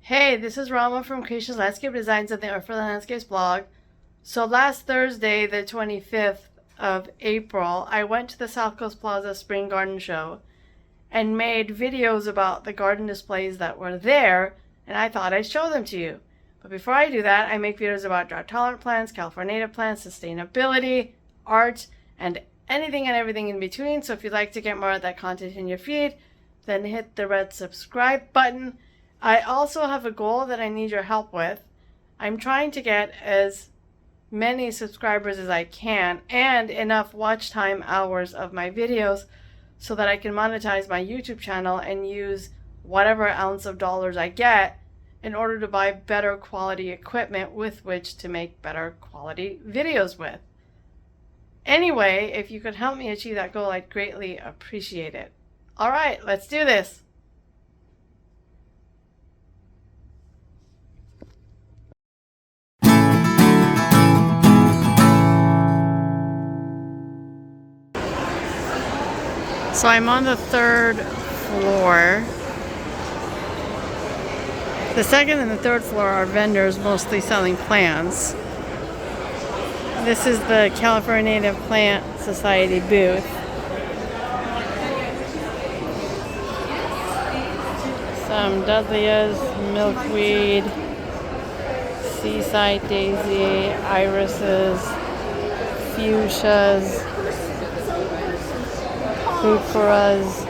Hey, this is Rama from Creations Landscape Designs and the Earth for the Landscapes blog. So last Thursday, the 25th of April, I went to the South Coast Plaza Spring Garden Show and made videos about the garden displays that were there, and I thought I'd show them to you. But before I do that, I make videos about drought-tolerant plants, California native plants, sustainability, art, and anything and everything in between. So if you'd like to get more of that content in your feed, then hit the red subscribe button. I also have a goal that I need your help with. I'm trying to get as many subscribers as I can and enough watch time hours of my videos so that I can monetize my YouTube channel and use whatever ounce of dollars I get in order to buy better quality equipment with which to make better quality videos with. Anyway, if you could help me achieve that goal, I'd greatly appreciate it. All right, let's do this. So I'm on the third floor. The second and the third floor are vendors mostly selling plants. This is the California Native Plant Society booth. Some dahlias, milkweed, seaside daisy, irises, fuchsias, Bucaras.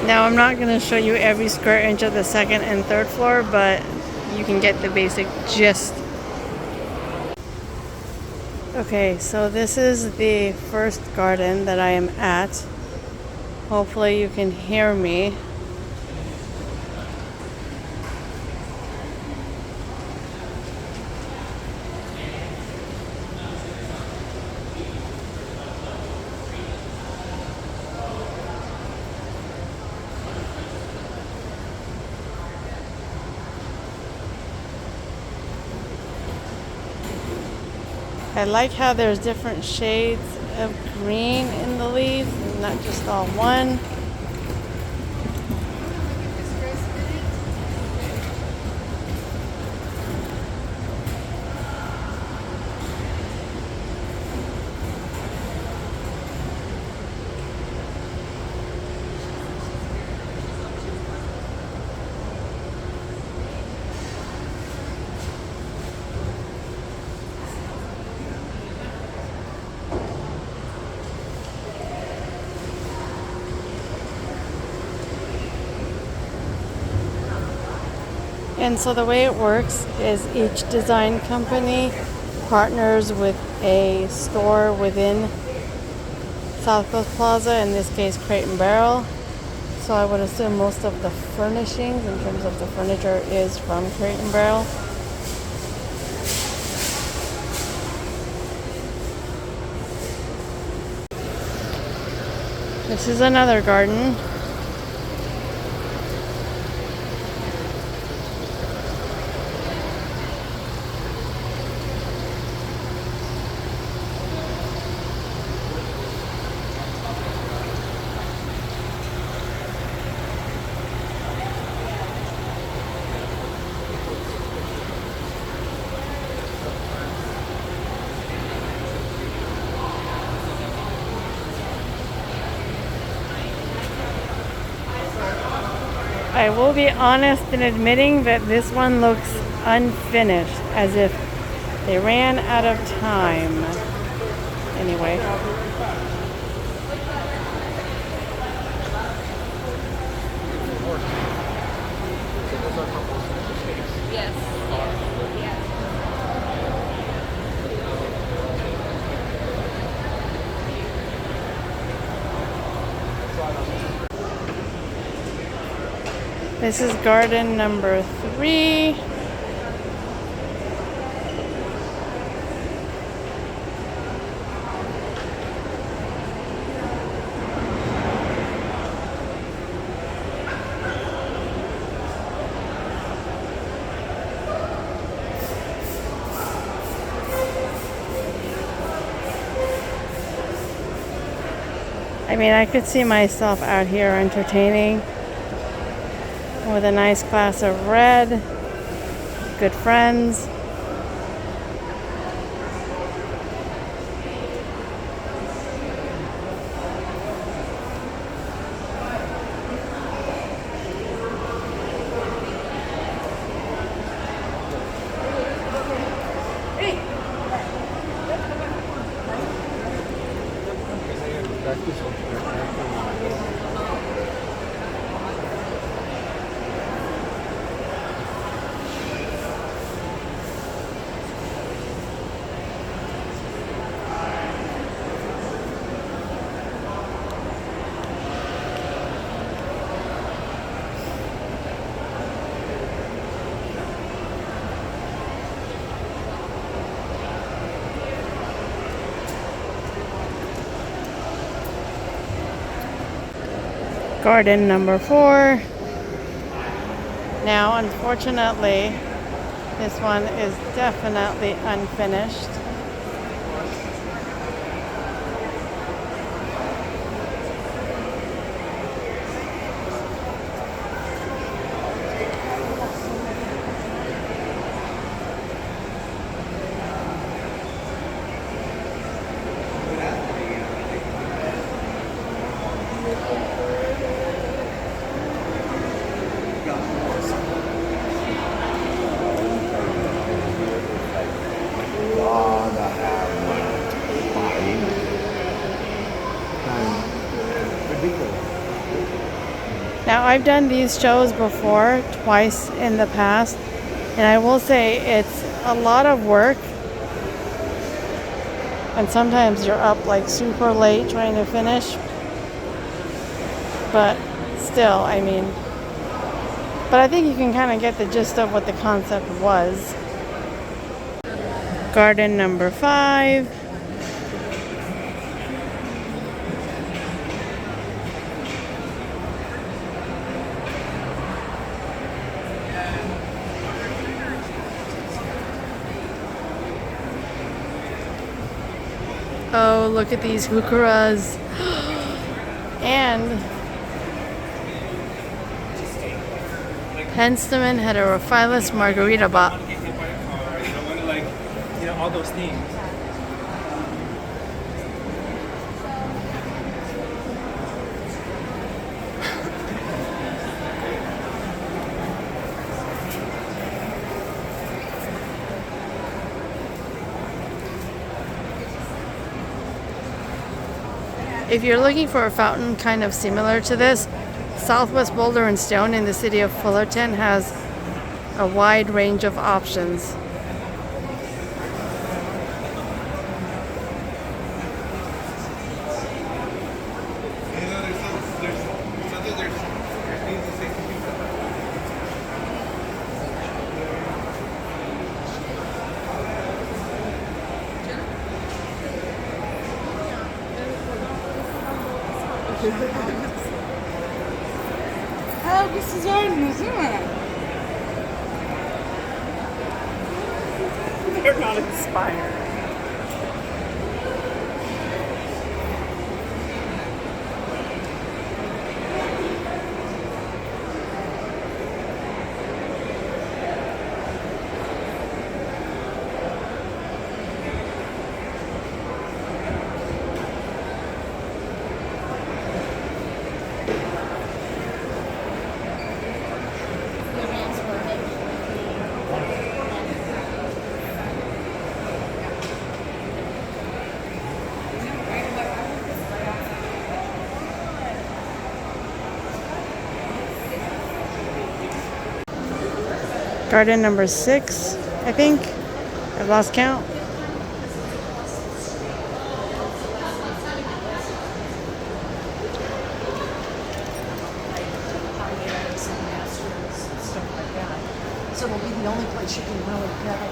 Now I'm not going to show you every square inch of the second and third floor, but you can get the basic gist. Okay, so this is the first garden that I am at. Hopefully you can hear me. I like how there's different shades of green in the leaves, not just all one. And so the way it works is each design company partners with a store within South Coast Plaza, in this case Crate and Barrel. So I would assume most of the furnishings in terms of the furniture is from Crate and Barrel. This is another garden. I will be honest in admitting that this one looks unfinished, as if they ran out of time. Anyway. Yes. This is garden number 3. I mean, I could see myself out here entertaining with a nice glass of red, good friends. Garden number 4. Now, unfortunately, this one is definitely unfinished. Now, I've done these shows before, twice in the past, and I will say it's a lot of work. And sometimes you're up like super late trying to finish. But still, I mean, but I think you can kind of get the gist of what the concept was. Garden number 5. Oh, look at these hookeras. And Hensteman had a Raphaelis margarita bot. All those things. If you're looking for a fountain kind of similar to this, Southwest Boulder and Stone in the city of Fullerton has a wide range of options. Algısız oynadınız değil mi? They're not inspired. Garden number 6, I think. I've lost count. So it'll be the only place you can really get it.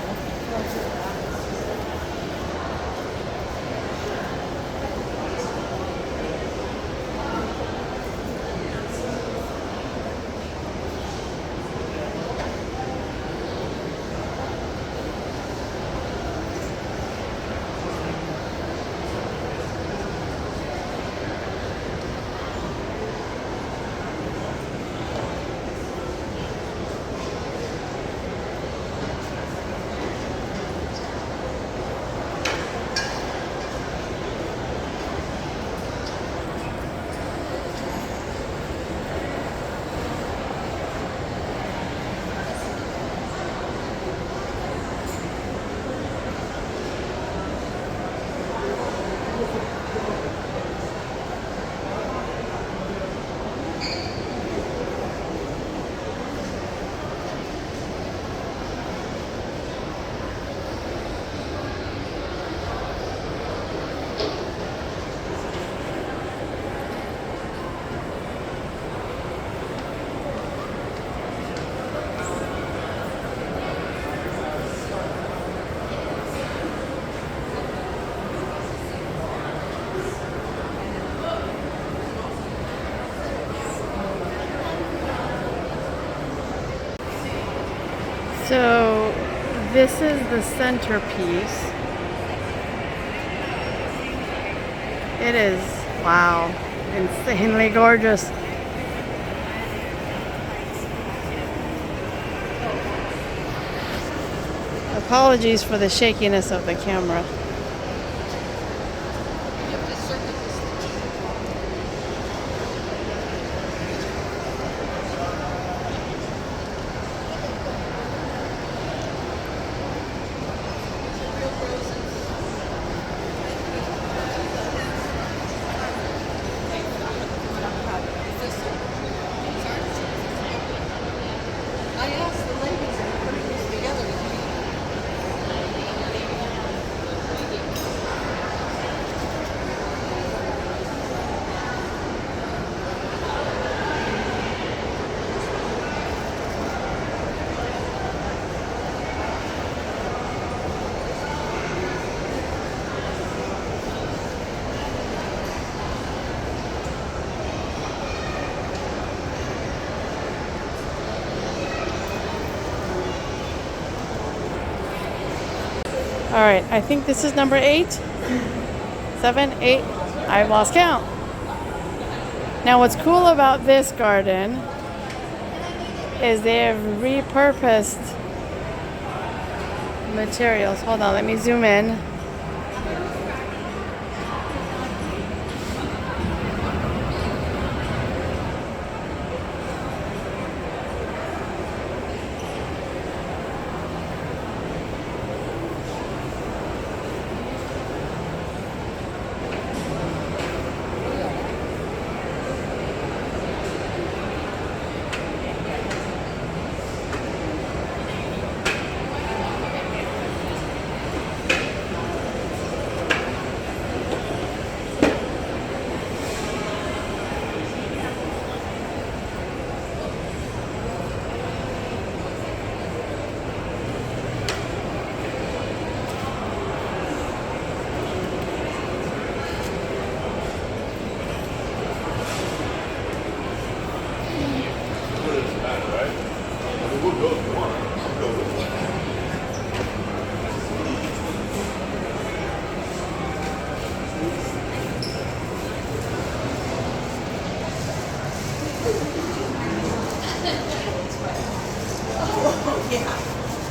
So this is the centerpiece. It is, wow, insanely gorgeous. Apologies for the shakiness of the camera. I asked the ladies that are putting this together to me. All right, I think this is number 8, 7, 8. I've lost count. Now, what's cool about this garden is they have repurposed materials. Hold on, let me zoom in.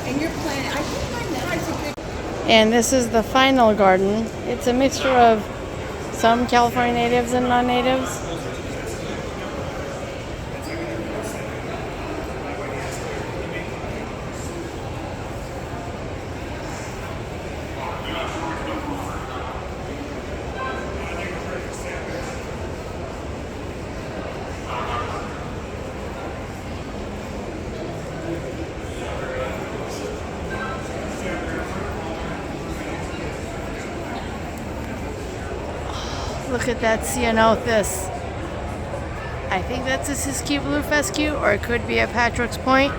And you're planning, I think right now it's a good. And this is the final garden. It's a mixture of some California natives and non-natives. Look at that ceanothus. I think that's a Siskiyou blue fescue, or it could be a Patrick's Point.